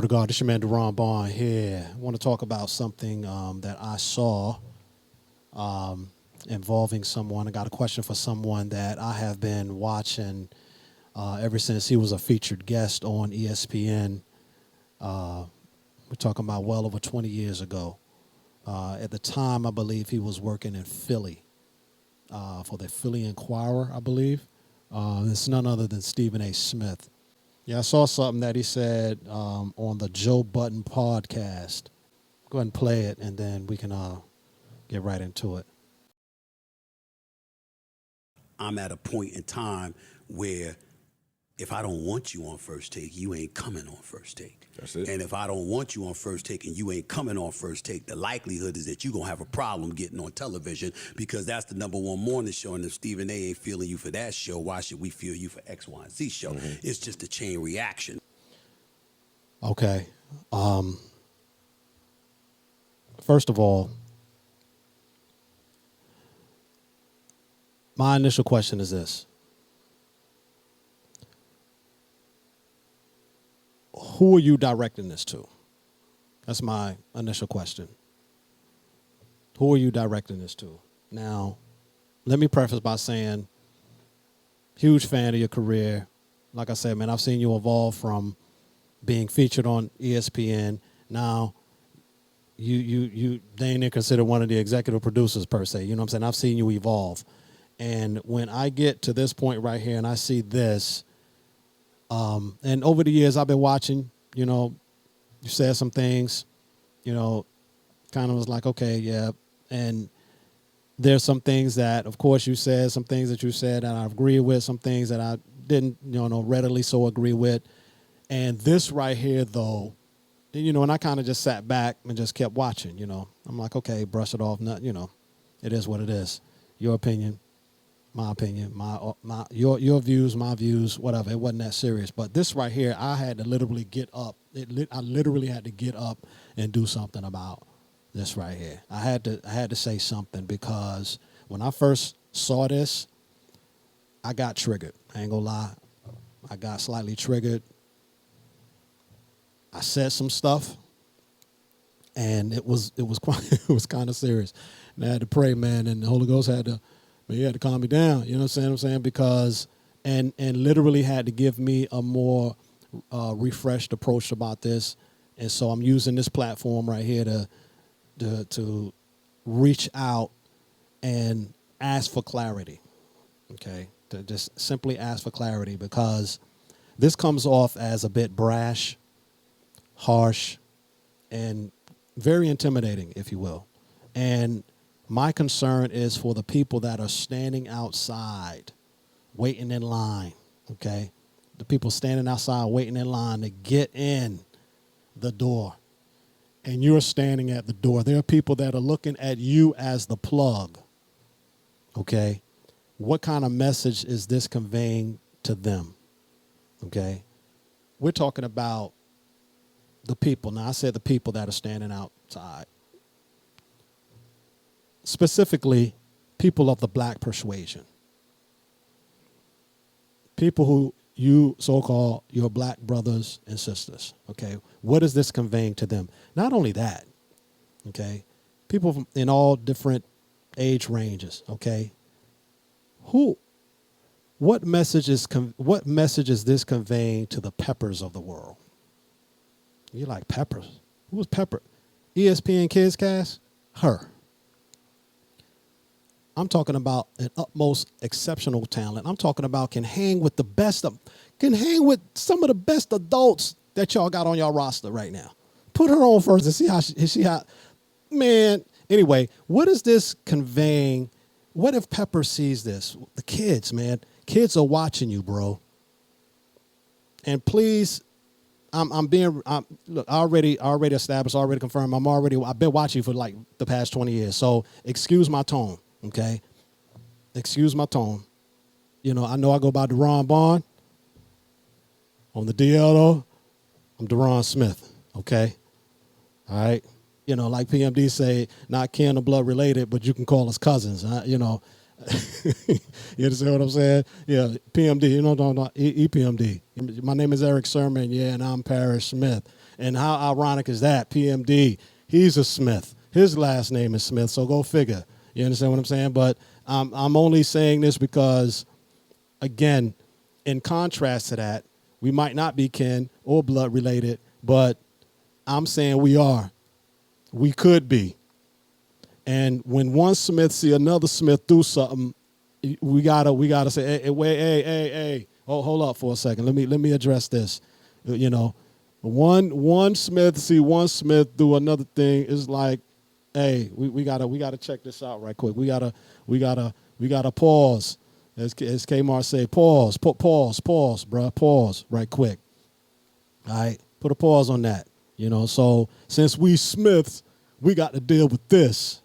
To God, this is your man Deron Bond here. I want to talk about something that I saw involving someone. I got a question for someone that I have been watching ever since he was a featured guest on ESPN. We're talking about well over 20 years ago. At the time, I believe he was working in Philly for the Philly Inquirer, I believe. It's none other than Stephen A. Smith. Yeah, I saw something that he said on the Joe Budden podcast. Go ahead and play it, and then we can get right into it. I'm at a point in time where if I don't want you on First Take, you ain't coming on First Take. That's it. And if I don't want you on First Take and you ain't coming on First Take, the likelihood is that you're going to have a problem getting on television because that's the number one morning show. And if Stephen A. ain't feeling you for that show, why should we feel you for X, Y, and Z show? Mm-hmm. It's just a chain reaction. Okay. First of all, my initial question is this. Who are you directing this to? That's my initial question. Who are you directing this to? Now, let me preface by saying, huge fan of your career. Like I said, man, I've seen you evolve from being featured on ESPN. Now, you they ain't considered one of the executive producers per se. You know what I'm saying? I've seen you evolve. And when I get to this point right here and I see this, and over the years I've been watching, you know, you said some things, you know, kind of was like, okay, yeah. And there's some things that, of course, you said, some things that you said that I agree with, some things that I didn't, you know, readily so agree with. And this right here, though, you know, and I kind of just sat back and just kept watching, you know. I'm like, okay, brush it off. Not, you know, it is what it is. Your opinion, my opinion, your views, my views, whatever. It wasn't that serious. But this right here, I had to literally get up. I literally had to get up and do something about this right here. I had to say something because when I first saw this, I got triggered. I ain't gonna lie. I got slightly triggered. I said some stuff, and it was quite it was kind of serious. And I had to pray, man, and the Holy Ghost had to calm me down. You know what I'm saying? Because and literally had to give me a more refreshed approach about this. And so I'm using this platform right here to reach out and ask for clarity. Okay, to just simply ask for clarity because this comes off as a bit brash, harsh, and very intimidating, if you will. And my concern is for the people that are standing outside, waiting in line, okay? The people standing outside waiting in line to get in the door. And you're standing at the door. There are people that are looking at you as the plug, okay? What kind of message is this conveying to them, okay? We're talking about the people. Now, I said the people that are standing outside. Specifically, people of the black persuasion. People who you so-called your black brothers and sisters, okay? What is this conveying to them? Not only that, okay? People from, in all different age ranges, okay? What message is this conveying to the Peppers of the world? You're like, Peppers? Who was Pepper? ESPN Kids Cast? Her. I'm talking about an utmost exceptional talent. I'm talking about can hang with some of the best adults that y'all got on y'all roster right now. Put her on first and see how, man. Anyway, what is this conveying? What if Pepper sees this? The kids, man. Kids are watching you, bro. And please, look, I already established, already confirmed. I've been watching you for like the past 20 years. So excuse my tone, okay? Excuse my tone. You know I go by Deron Bond. On the DL though, I'm Deron Smith, okay? All right? You know, like PMD say, not kin or blood related, but you can call us cousins, you know. You understand what I'm saying? Yeah, PMD, you know, EPMD. My name is Eric Sermon, yeah, and I'm Parrish Smith. And how ironic is that? PMD, he's a Smith. His last name is Smith, so go figure. You understand what I'm saying? But I'm only saying this because, again, in contrast to that, we might not be kin or blood related, but I'm saying we are. We could be. And when one Smith see another Smith do something, we gotta say, hey, wait, hey, hold up for a second. Let me address this. You know, one Smith see one Smith do another thing is like, hey, we gotta check this out right quick. We gotta pause. As Kmart say, pause, bruh, pause right quick. All right, put a pause on that. You know, so since we Smiths, we got to deal with this.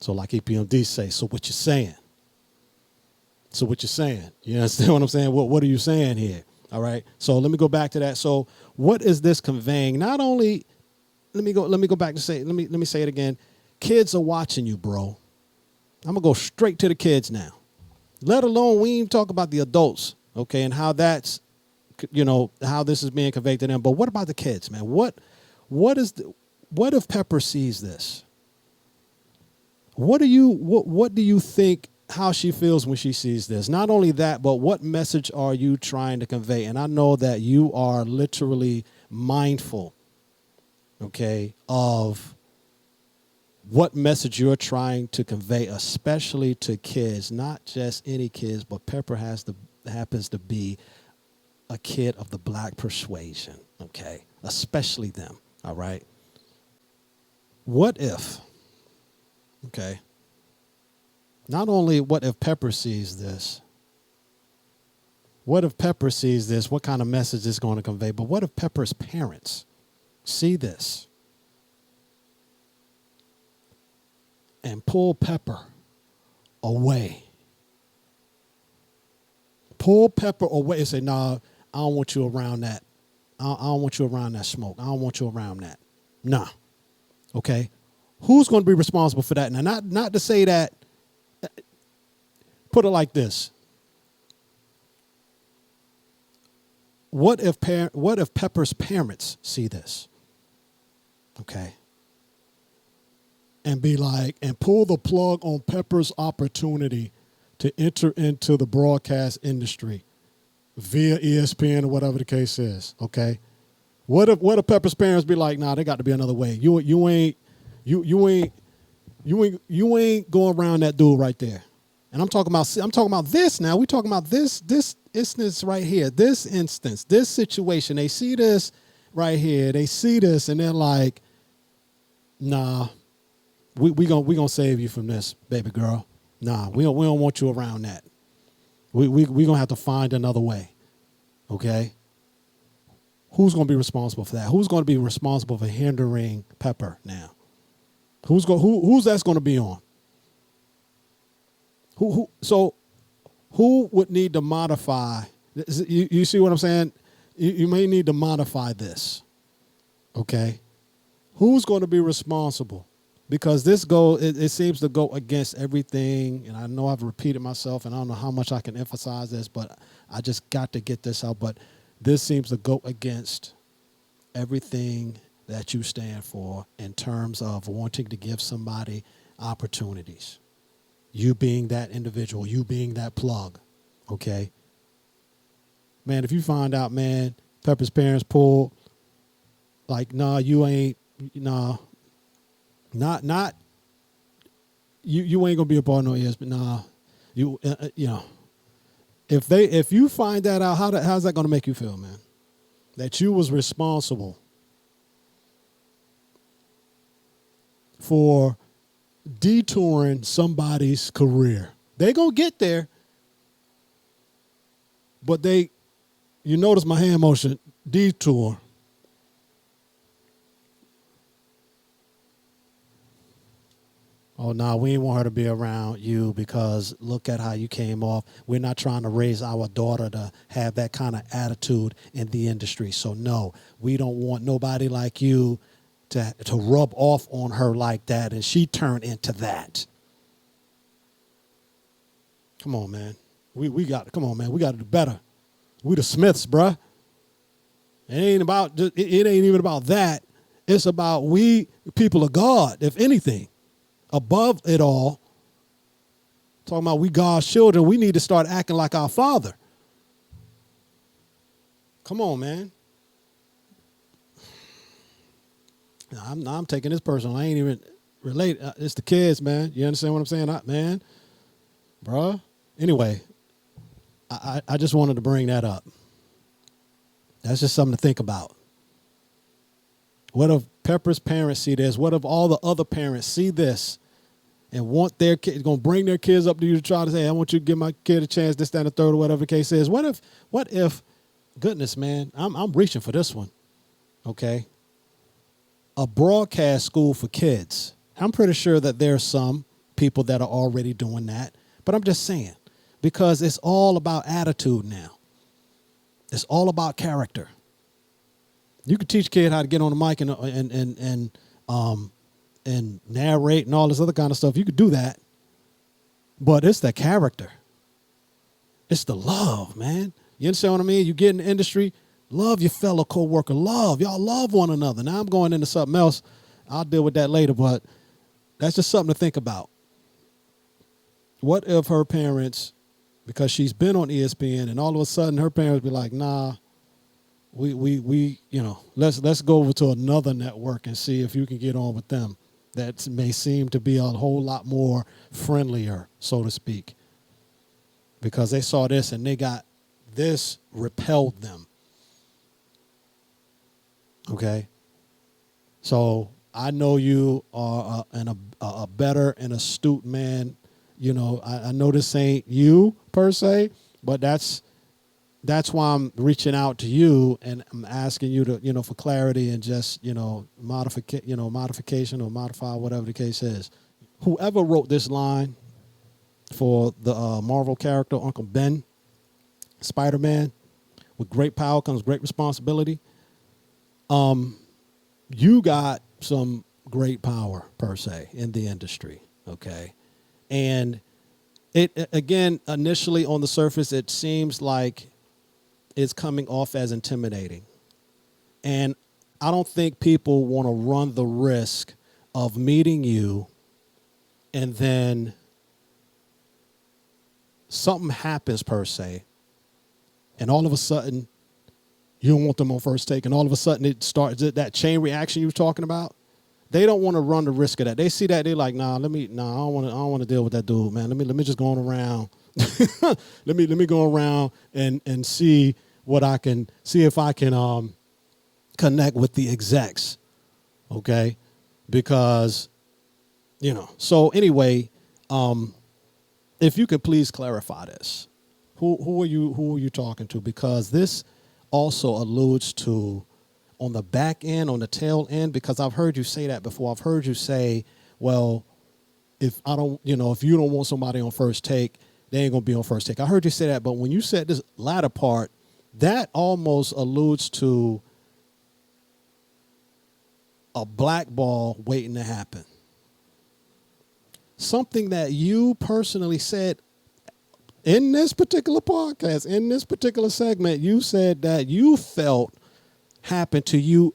So like EPMD say, so what you saying? So what you saying? You understand what I'm saying? What are you saying here? All right. So let me go back to that. So what is this conveying? Not only, let me go back to say, let me say it again. Kids are watching you, bro. I'm gonna go straight to the kids now. Let alone we even talk about the adults, okay, and how that's, you know, how this is being conveyed to them. But what about the kids, man? What if Pepper sees this? What do you think how she feels when she sees this? Not only that, but what message are you trying to convey? And I know that you are literally mindful, okay, of what message you're trying to convey, especially to kids, not just any kids, but Pepper happens to be a kid of the black persuasion, okay, especially them, all right? What if, okay, not only what if Pepper sees this, what kind of message is going to convey, but what if Pepper's parents see this and pull Pepper away? Pull Pepper away and say, nah, I don't want you around that. I don't want you around that smoke. I don't want you around that. Nah. Okay? Who's going to be responsible for that? Now, not to say that, put it like this. What if Pepper's parents see this? Okay? And be like, and pull the plug on Pepper's opportunity to enter into the broadcast industry via ESPN or whatever the case is, okay? What if Pepper's parents be like, nah, there got to be another way. You ain't going around that dude right there. And I'm talking about this now. We're talking about this instance right here, this instance, this situation. They see this right here. They see this and they're like, nah, we gonna save you from this, baby girl. Nah, we don't want you around that. We gonna have to find another way. Okay? Who's gonna be responsible for that? Who's gonna be responsible for hindering Pepper now? Who's that's gonna be on? So who would need to modify? You see what I'm saying? You may need to modify this. Okay? Who's going to be responsible? Because this it seems to go against everything, and I know I've repeated myself, and I don't know how much I can emphasize this, but I just got to get this out. But this seems to go against everything that you stand for in terms of wanting to give somebody opportunities. You being that individual, you being that plug, okay? Man, if you find out, man, Pepper's parents pulled, like, nah, you ain't, nah, not, you ain't gonna be a part of no ES, but nah, you know, if you find that out, how's that gonna make you feel, man? That you was responsible for detouring somebody's career. They gonna get there, but you notice my hand motion, detour. Oh, no, we ain't want her to be around you because look at how you came off. We're not trying to raise our daughter to have that kind of attitude in the industry. So, no, we don't want nobody like you to rub off on her like that, and she turned into that. Come on, man. We got to do better. We the Smiths, bruh. It ain't even about that. It's about we people of God, if anything, above it all. Talking about we God's children, we need to start acting like our Father. Come on, man. I'm taking this personal. I ain't even relate. It's the kids, man. You understand what I'm saying, man? Bruh. Anyway, I just wanted to bring that up. That's just something to think about. What if Pepper's parents see this? What if all the other parents see this and want their kids, going to bring their kids up to you to try to say, I want you to give my kid a chance, this, that, and the third, or whatever the case is. What if, goodness, man, I'm reaching for this one, okay? A broadcast school for kids. I'm pretty sure that there's some people that are already doing that, but I'm just saying, because it's all about attitude now. It's all about character. You can teach a kid how to get on the mic and narrate and all this other kind of stuff. You could do that, but it's the character. It's the love, man. You understand what I mean? You get in the industry, love your fellow coworker. Y'all love one another. Now I'm going into something else. I'll deal with that later, but that's just something to think about. What if her parents, because she's been on ESPN, and all of a sudden her parents be like, nah, we let's go over to another network and see if you can get on with them. That may seem to be a whole lot more friendlier, so to speak, because they saw this and they got this repelled them. Okay, so I know you are a better and astute man. You know, I know this ain't you per se, but that's why I'm reaching out to you and I'm asking you to, for clarity and just, modification or modify, whatever the case is. Whoever wrote this line for the Marvel character, Uncle Ben, Spider-Man, with great power comes great responsibility. You got some great power per se in the industry. Okay. And it, again, initially on the surface, it seems like it's coming off as intimidating. And I don't think people want to run the risk of meeting you and then something happens per se, and all of a sudden you don't want them on first take, and all of a sudden it starts that chain reaction you were talking about. They don't want to run the risk of that. They see that, they're like, I don't want to deal with that dude, man. Let me just go on around. let me go around and see what I can see if I can connect with the execs. Okay? Because so anyway, if you could please clarify this. Who are you talking to? Because this also alludes to on the back end, on the tail end, because I've heard you say that before. I've heard you say, well, if you don't want somebody on first take, they ain't gonna be on first take. I heard you say that, but when you said this latter part, that almost alludes to a blackball waiting to happen. Something that you personally said in this particular podcast, in this particular segment, you said that you felt happened to you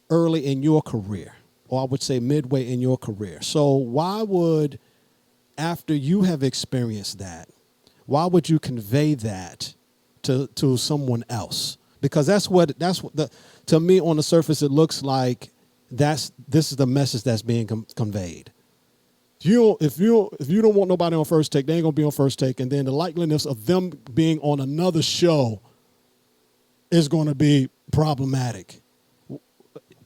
early in your career, or I would say midway in your career. So why would, after you have experienced that, why would you convey that to someone else? Because that's what to me on the surface it looks like this is the message that's being conveyed. If you don't want nobody on first take, they ain't gonna be on first take, and then the likeliness of them being on another show is going to be problematic.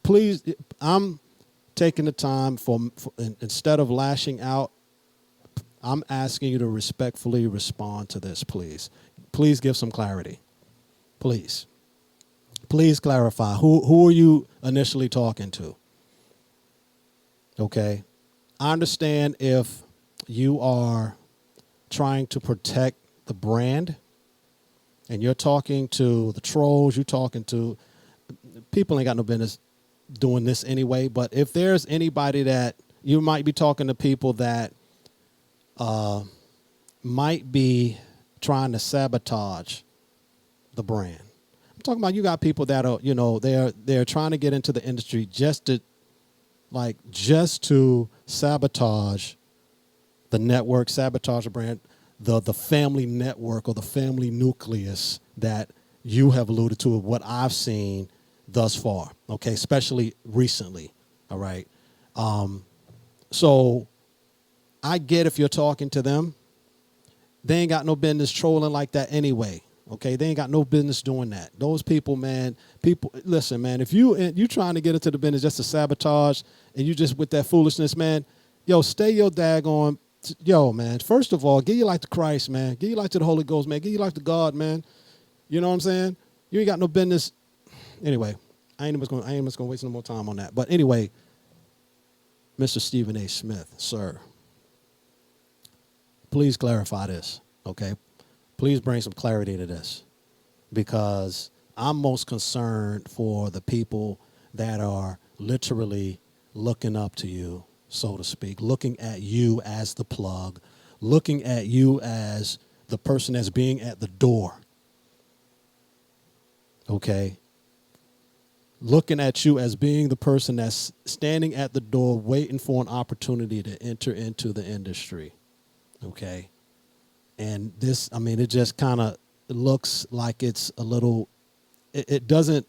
Please, I'm taking the time for instead of lashing out, I'm asking you to respectfully respond to this, please. Please give some clarity. Please clarify. Who are you initially talking to? Okay. I understand if you are trying to protect the brand and you're talking to the trolls, you're talking to people ain't got no business doing this anyway. But if there's anybody that you might be talking to, people that might be trying to sabotage the brand. I'm talking about you got people that are, they're trying to get into the industry just to sabotage the network, sabotage the brand, the family network or the family nucleus that you have alluded to of what I've seen thus far, okay, especially recently, all right? So I get if you're talking to them, they ain't got no business trolling like that anyway, okay? They ain't got no business doing that. Those people, man, listen, man, if you trying to get into the business just to sabotage and you just with that foolishness, man, stay your daggone, man, first of all, give your life to Christ, man. Give your life to the Holy Ghost, man. Give your life to God, man. You know what I'm saying? You ain't got no business. Anyway, I ain't just gonna waste no more time on that. But anyway, Mr. Stephen A. Smith, sir, please clarify this, okay? Please bring some clarity to this, because I'm most concerned for the people that are literally looking up to you, so to speak, looking at you as the plug, looking at you as the person that's being at the door, okay? Looking at you as being the person that's standing at the door waiting for an opportunity to enter into the industry, okay? And this, it just kind of looks like it's a little, it doesn't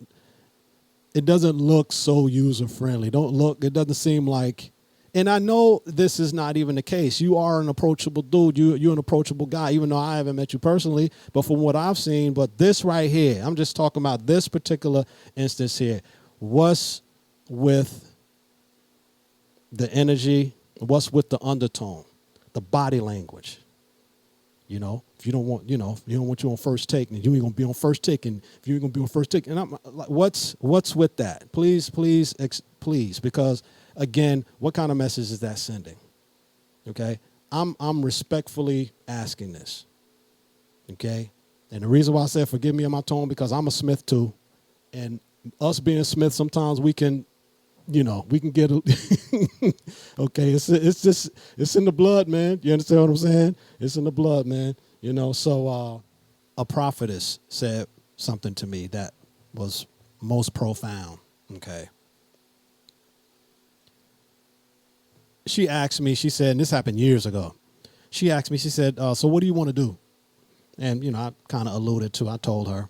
look so user-friendly. It doesn't seem like, and I know this is not even the case. You are an approachable dude. You're an approachable guy, even though I haven't met you personally. But from what I've seen, but this right here, I'm just talking about this particular instance here. What's with the energy? What's with the undertone? The body language? If you don't want, if you don't want you on first take, and you ain't gonna be on first take, and if you ain't gonna be on first take, and I'm like, what's with that? Please, because again, what kind of message is that sending? Okay, I'm respectfully asking this. Okay, and the reason why I said forgive me on my tone, because I'm a Smith too, and us being Smith, sometimes we can, we can get okay. It's in the blood, man. You understand what I'm saying? It's in the blood, man. So a prophetess said something to me that was most profound. Okay. She asked me, she said, and this happened years ago. She asked me, she said, so what do you want to do? And, I kind of alluded to, I told her.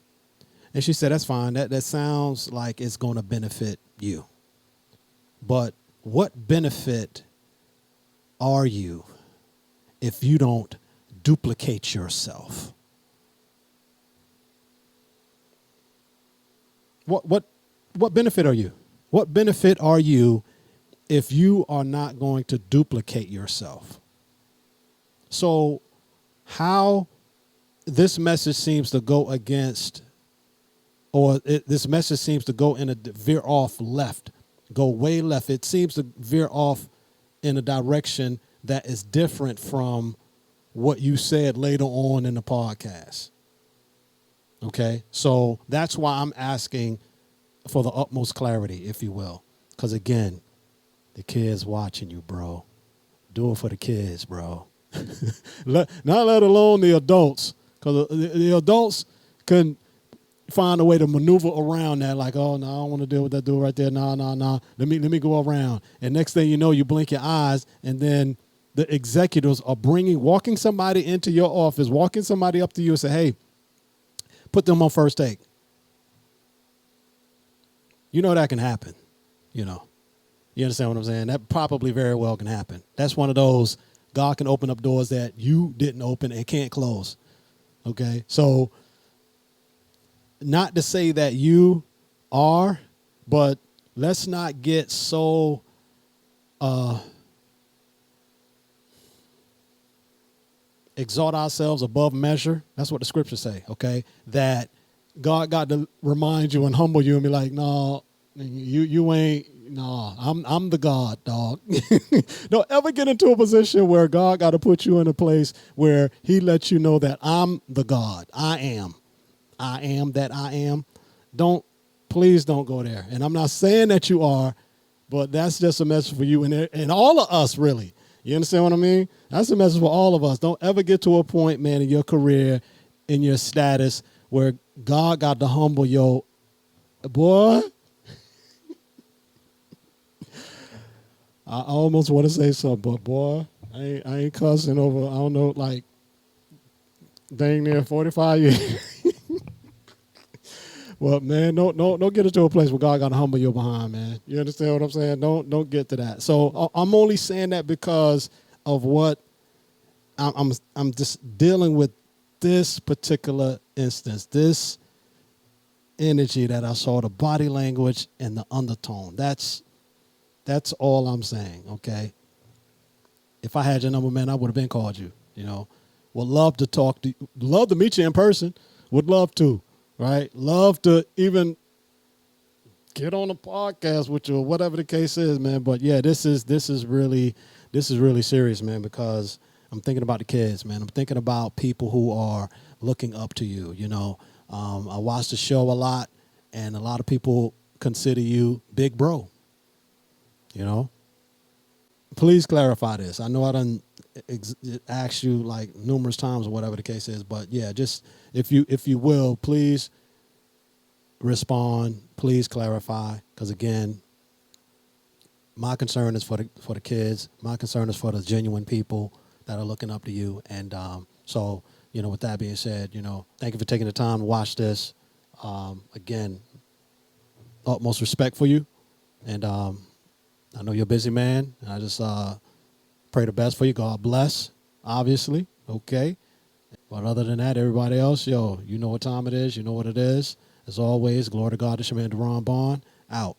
And she said, that's fine. That sounds like it's going to benefit you. But what benefit are you if you don't duplicate yourself? What benefit are you? What benefit are you if you are not going to duplicate yourself? So how this message seems to go against, this message seems to go in a veer off left, go way left. It seems to veer off in a direction that is different from what you said later on in the podcast. Okay, so that's why I'm asking for the utmost clarity, if you will. Because again, the kids watching you, bro. Do it for the kids, bro. Not let alone the adults. Because the adults can find a way to maneuver around that, like, oh, no, I don't want to deal with that dude right there. No. Let me go around. And next thing you know, you blink your eyes, and then the executives are walking somebody into your office, walking somebody up to you and say, hey, put them on first take. That can happen, You understand what I'm saying? That probably very well can happen. That's one of those, God can open up doors that you didn't open and can't close. Okay? So, not to say that you are, but let's not get so exalt ourselves above measure. That's what the scriptures say, okay? That God got to remind you and humble you and be like, no, you ain't, no, I'm the God, dog. Don't ever get into a position where God got to put you in a place where he lets you know that I'm the God. I am that I am. Please don't go there. And I'm not saying that you are, but that's just a message for you and all of us, really. You understand what I mean? That's a message for all of us. Don't ever get to a point, man, in your career, in your status, where God got to humble your boy. I almost want to say something, but boy, I ain't cussing over, I don't know, like dang near 45 years. Well, man, don't get into a place where God got to humble your behind, man. You understand what I'm saying? Don't get to that. So I'm only saying that because of what I'm just dealing with this particular instance, this energy that I saw, the body language and the undertone. That's all I'm saying. Okay. If I had your number, man, I would have been called you. You know, would love to talk to you, love to meet you in person. Would love to. Right? Love to even get on a podcast with you or whatever the case is, man. But yeah, this is really serious, man, because I'm thinking about the kids, man. I'm thinking about people who are looking up to you. You know, I watch the show a lot, and a lot of people consider you big bro. You know, please clarify this. I know I done asked you like numerous times or whatever the case is, but yeah, just if you will, please respond. Please clarify, because again, my concern is for the kids. My concern is for the genuine people that are looking up to you. And so, you know, with that being said, you know, thank you for taking the time to watch this. Again, utmost respect for you, and I know you're a busy man. And I just pray the best for you. God bless, obviously. Okay. But other than that, everybody else, yo, you know what time it is. You know what it is. As always, glory to God, this your man, Deron Bond, out.